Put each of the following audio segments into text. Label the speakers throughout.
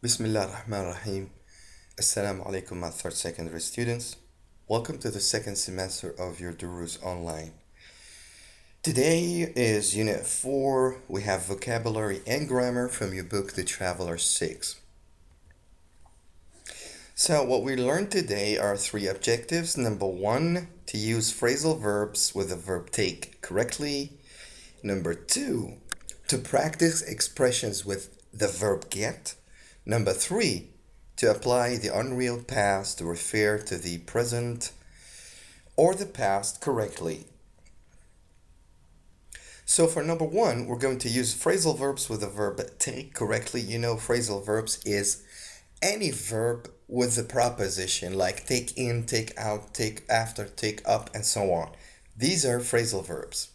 Speaker 1: Bismillah ar-Rahman ar-Rahim. Assalamu alaikum, my third secondary students. Welcome to the second semester of your Durus Online. Today is Unit 4. We have vocabulary and grammar from your book, The Traveler 6. So, what we learned today are three objectives. Number one, to use phrasal verbs with the verb take correctly. Number two, to practice expressions with the verb get. Number three, to apply the unreal past to refer to the present or the past correctly. So for number one, we're going to use phrasal verbs with the verb take correctly. You know, phrasal verbs is any verb with the preposition like take in, take out, take after, take up, and so on. These are phrasal verbs.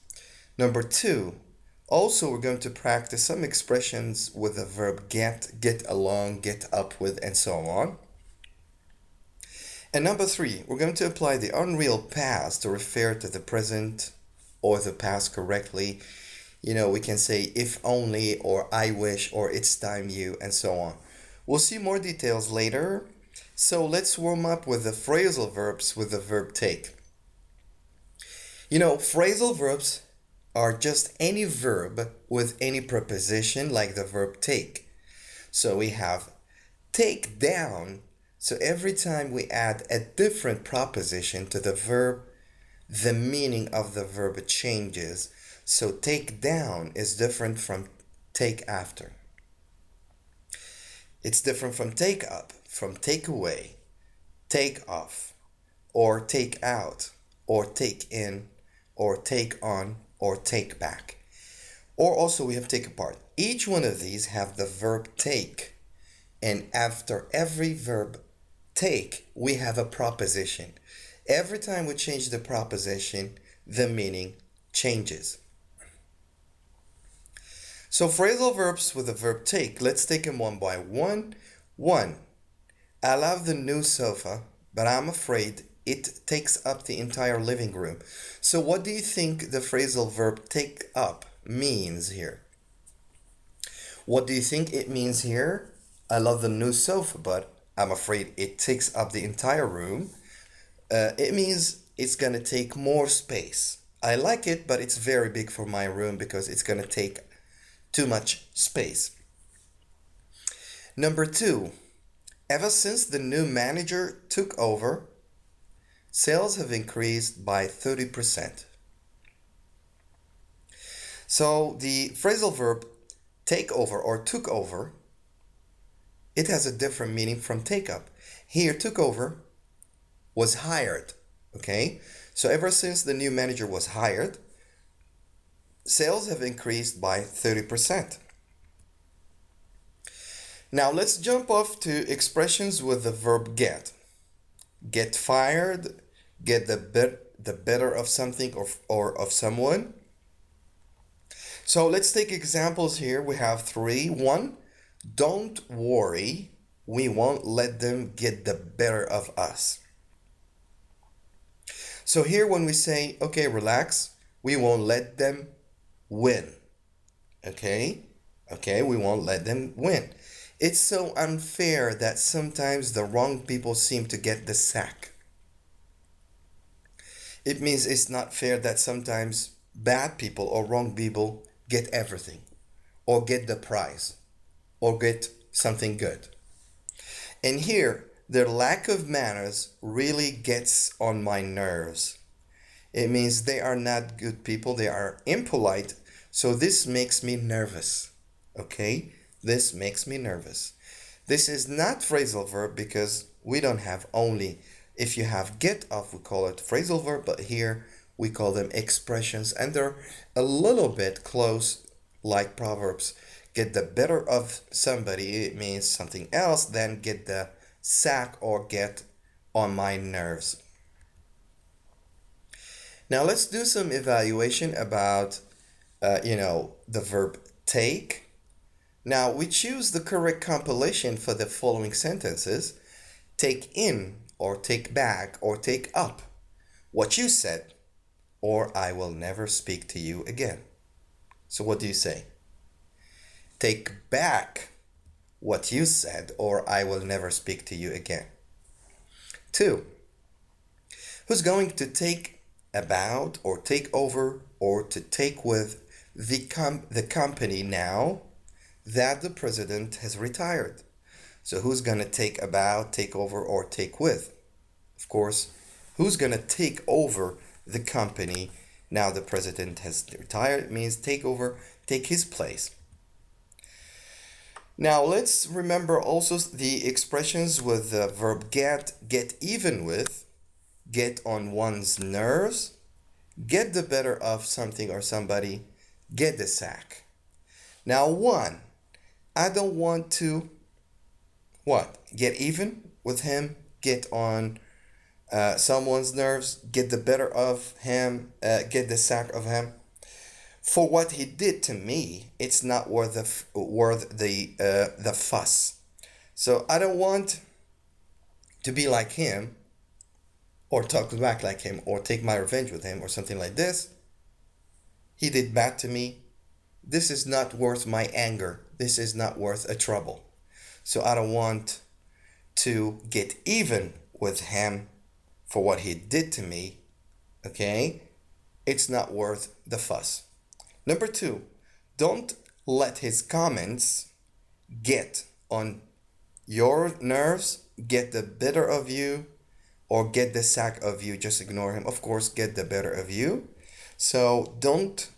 Speaker 1: Number two, also we're going to practice some expressions with the verb get along, get up with, and so on. And number three, we're going to apply the unreal past to refer to the present or the past correctly. You know, we can say if only or I wish or it's time you and so on. We'll see more details later. So let's warm up with the phrasal verbs with the verb take. You know, phrasal verbs are just any verb with any preposition like the verb take. So we have take down. So every time we add a different proposition to the verb, the meaning of the verb changes. So take down is different from take after. It's different from take up, from take away, take off, or take out, or take in, or take on, or take back. Or also we have take apart. Each one of these have the verb take. And after every verb take, we have a proposition. Every time we change the proposition, the meaning changes. So phrasal verbs with the verb take, let's take them one by one. One, I love the new sofa, but I'm afraid it takes up the entire living room. So what do you think the phrasal verb take up means here? What do you think it means here? I love the new sofa, but I'm afraid it takes up the entire room. It means it's gonna take more space. I like it, but it's very big for my room because it's gonna take too much space. Number two, ever since the new manager took over, sales have increased by 30%. So the phrasal verb take over or took over, it has a different meaning from take up. Here, took over was hired. Okay? So ever since the new manager was hired, sales have increased by 30%. Now let's jump off to expressions with the verb get. Get fired, get the better of something or of someone. So let's take examples here. We have three. One, don't worry, we won't let them get the better of us. So here when we say, okay, relax, we won't let them win. Okay? Okay, we won't let them win. It's so unfair that sometimes the wrong people seem to get the sack. It means it's not fair that sometimes bad people or wrong people get everything, or get the prize, or get something good. And here, their lack of manners really gets on my nerves. It means they are not good people, they are impolite, so this makes me nervous. Okay? This makes me nervous. This is not phrasal verb because we don't have only, if you have get off, we call it phrasal verb, but here we call them expressions and they're a little bit close like proverbs. Get the better of somebody, it means something else than get the sack or get on my nerves. Now let's do some evaluation about, the verb take. Now we choose the correct compilation for the following sentences. Take in, or take back, or take up what you said, or I will never speak to you again. So what do you say? Take back what you said, or I will never speak to you again. Two, who's going to take about or take over or to take with the company now that the president has retired. So who's going to take about, take over, or take with? Of course, who's going to take over the company now the president has retired? It means take over, take his place. Now let's remember also the expressions with the verb get even with, get on one's nerves, get the better of something or somebody, get the sack. Now one, I don't want to what? Get even with him, get on someone's nerves, get the better of him, get the sack of him. For what he did to me, it's not worth the fuss. So I don't want to be like him, or talk back like him, or take my revenge with him, or something like this. He did bad to me. This is not worth my anger. This is not worth a trouble. So I don't want to get even with him for what he did to me. Okay? It's not worth the fuss. Number two, don't let his comments get on your nerves, get the better of you, or get the sack of you. Just ignore him. Of course, get the better of you. So don't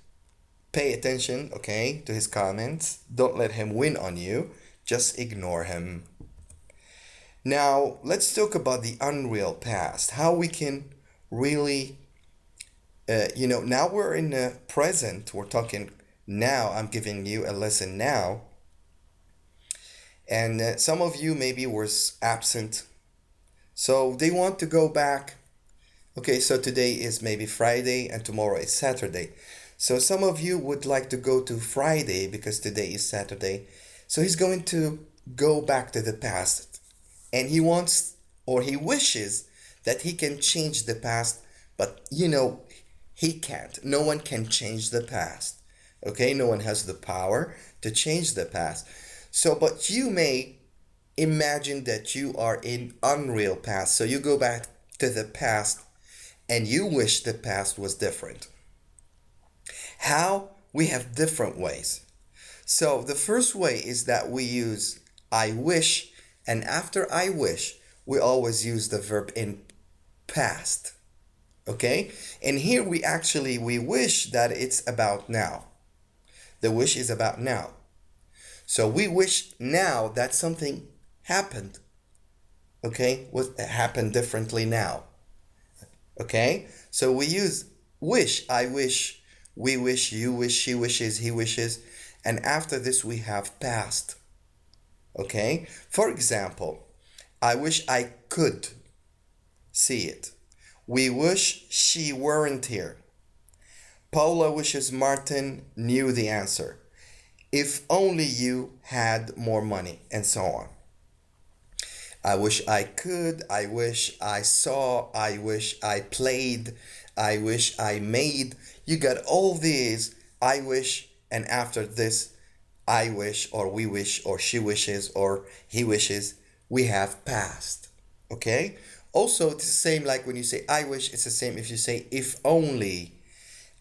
Speaker 1: pay attention, okay, to his comments. Don't let him win on you. Just ignore him. Now, let's talk about the unreal past. How we can really, now we're in the present. We're talking now. I'm giving you a lesson now. And some of you maybe was absent. So they want to go back. Okay, so today is maybe Friday and tomorrow is Saturday. So some of you would like to go to Friday because today is Saturday. So he's going to go back to the past. And he wants or he wishes that he can change the past, but he can't. No one can change the past. Okay, no one has the power to change the past. So, but you may imagine that you are in unreal past. So you go back to the past and you wish the past was different. How? We have different ways. So the first way is that we use I wish, and after I wish, we always use the verb in past. Okay? And here we wish that it's about now. The wish is about now. So we wish now that something happened. Okay? What happened differently now. Okay? So we use wish, I wish, we wish, you wish, she wishes, he wishes, and after this we have past. Okay? For example, I wish I could see it. We wish she weren't here. Paula wishes Martin knew the answer. If only you had more money, and so on. I wish I could, I wish I saw, I wish I played, I wish I made. You got all these I wish, and after this I wish, or we wish, or she wishes, or he wishes, we have past. Okay? Also, it's the same like when you say I wish, it's the same if you say if only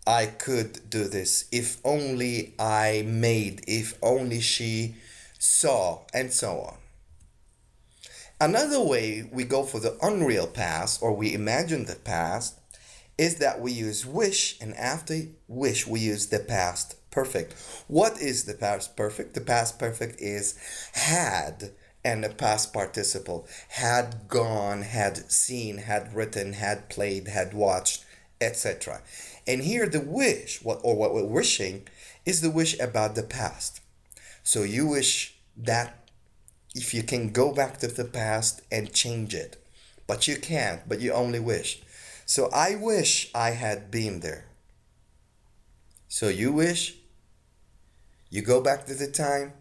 Speaker 1: I could do this, if only I made, if only she saw, and so on. Another way we go for the unreal past, or we imagine the past, is that we use wish, and after wish we use the past perfect. What is the past perfect? The past perfect is had and the past participle. Had gone, had seen, had written, had played, had watched, etc. And here the wish, what we're wishing, is the wish about the past. So you wish that if you can go back to the past and change it. But you can't, but you only wish. So I wish I had been there. So you wish, you go back to the time,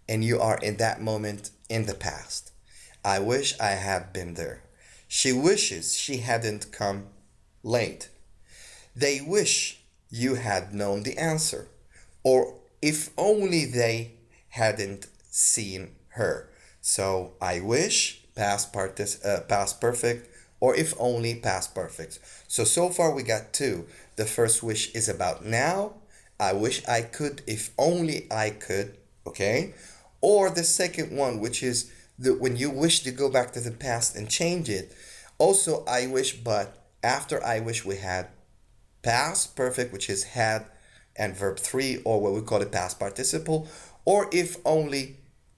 Speaker 1: and you are in that moment in the past. I wish I had been there. She wishes she hadn't come late. They wish you had known the answer. Or if only they hadn't seen her. So I wish, past perfect, or if only past perfect. So far we got two. The first wish is about now. I wish I could, if only I could. Okay. Or the second one, which is when you wish to go back to the past and change it. Also, I wish, but after I wish we had past perfect, which is had and verb three, or what we call it past participle, or if only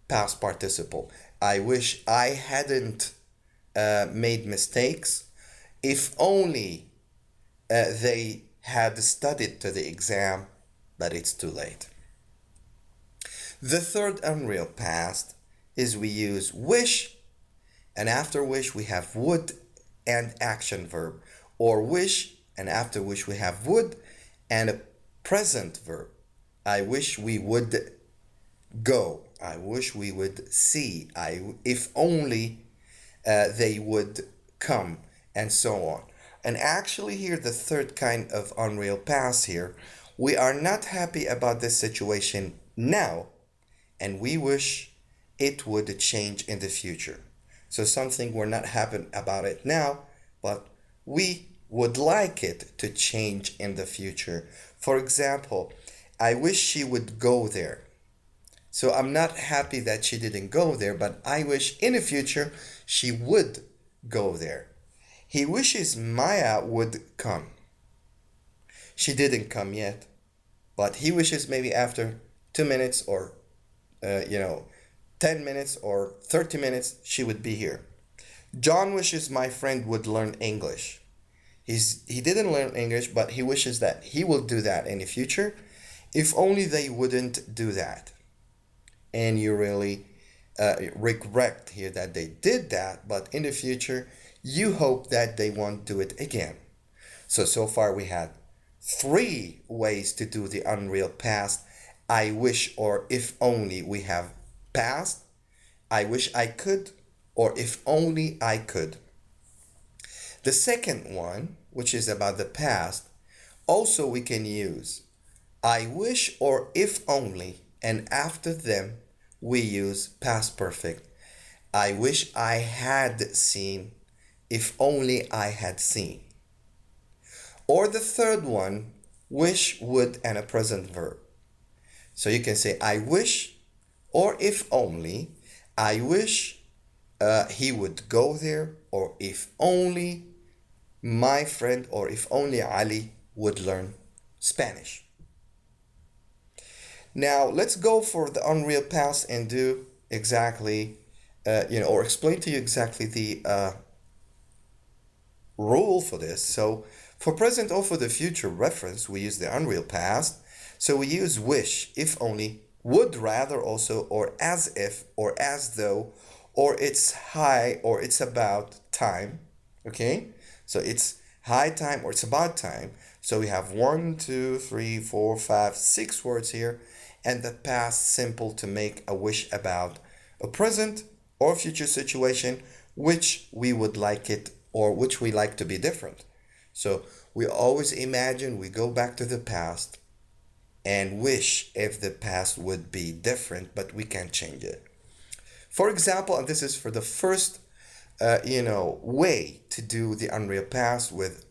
Speaker 1: past participle. I wish I hadn't made mistakes. If only they had studied to the exam, but it's too late. The third unreal past is we use wish, and after wish we have would and action verb, or wish and after wish we have would and a present verb. I wish we would go. I wish we would see. If only they would come, and so on. And actually, here, the third kind of unreal past here, we are not happy about this situation now, and we wish it would change in the future. So, something we're not happy about it now, but we would like it to change in the future. For example, I wish she would go there. So I'm not happy that she didn't go there, but I wish in the future she would go there. He wishes Maya would come. She didn't come yet, but he wishes maybe after 2 minutes or, uh, you know, 10 minutes or 30 minutes she would be here. John wishes my friend would learn English. He didn't learn English, but he wishes that he will do that in the future. If only they wouldn't do that. And you really regret here that they did that, but in the future, you hope that they won't do it again. So far we had three ways to do the unreal past. I wish, or if only we have past. I wish I could, or if only I could. The second one, which is about the past, also we can use I wish or if only, and after them we use past perfect. I wish I had seen, if only I had seen. Or the third one, wish, would, and a present verb. So you can say I wish, or if only, I wish he would go there, or if only my friend, or if only Ali would learn Spanish. Now let's go for the unreal past and do exactly, or explain to you exactly the rule for this. So for present or for the future reference, we use the unreal past. So we use wish, if only, would rather also, or as if, or as though, or it's high, or it's about time. Okay? So it's high time or it's about time. So we have 1, 2, 3, 4, 5, 6 words here, and the past simple to make a wish about a present or future situation which we would like it or which we like to be different. So we always imagine we go back to the past and wish if the past would be different, but we can't change it. For example, and this is for the first, way to do the unreal past with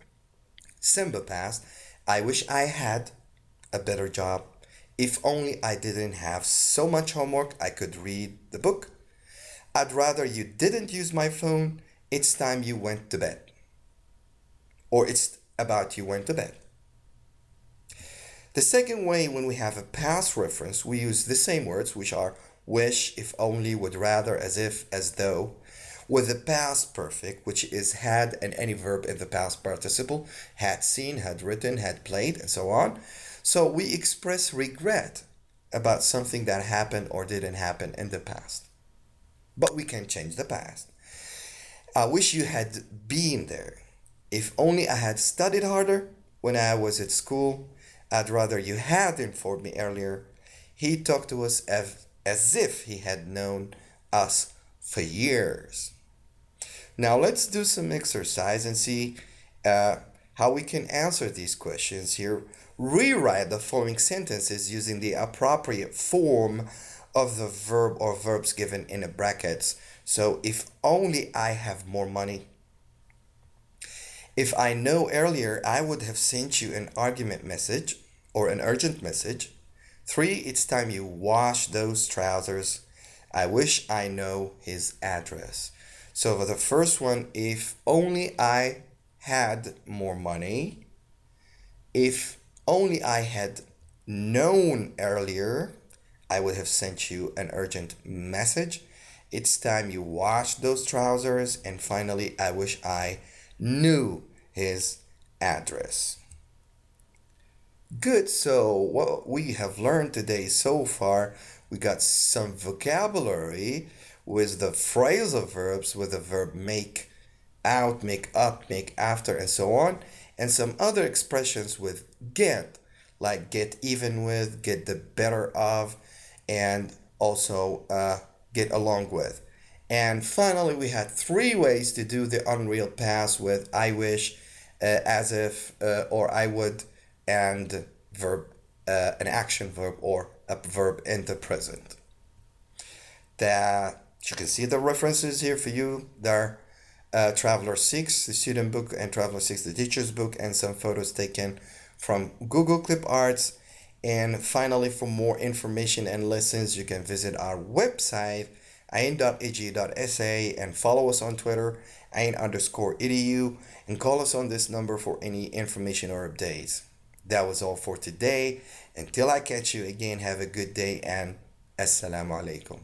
Speaker 1: simple past. I wish I had a better job. If only I didn't have so much homework, I could read the book. I'd rather you didn't use my phone. It's time you went to bed. Or it's about you went to bed. The second way, when we have a past reference, we use the same words, which are wish, if only, would rather, as if, as though, with the past perfect, which is had and any verb in the past participle, had seen, had written, had played, and so on. So we express regret about something that happened or didn't happen in the past. But we can change the past. I wish you had been there. If only I had studied harder when I was at school. I'd rather you had informed me earlier. He talked to us as if he had known us for years. Now let's do some exercise and see how we can answer these questions here. Rewrite the following sentences using the appropriate form of the verb or verbs given in the brackets. So if only I have more money. If I know earlier, I would have sent you an argument message or an urgent message. 3, it's time you wash those trousers. I wish I know his address. So for the first one, if only I had more money. If only I had known earlier, I would have sent you an urgent message. It's time you wash those trousers. And finally, I wish I knew his address. Good, so what we have learned today so far, we got some vocabulary with the phrasal verbs with the verb make out, make up, make after, and so on, and some other expressions with get, like get even with, get the better of, and also get along with. And finally, we had 3 ways to do the unreal past with I wish, as if, or I would, and verb, an action verb or a verb in the present. That you can see the references here for you. There Traveler 6, the student book, and Traveler 6, the teacher's book, and some photos taken from Google Clip Arts. And finally, for more information and lessons, you can visit our website, ain.eg.sa, and follow us on Twitter, ain_edu, and call us on this number for any information or updates. That was all for today. Until I catch you again, have a good day and assalamu alaikum.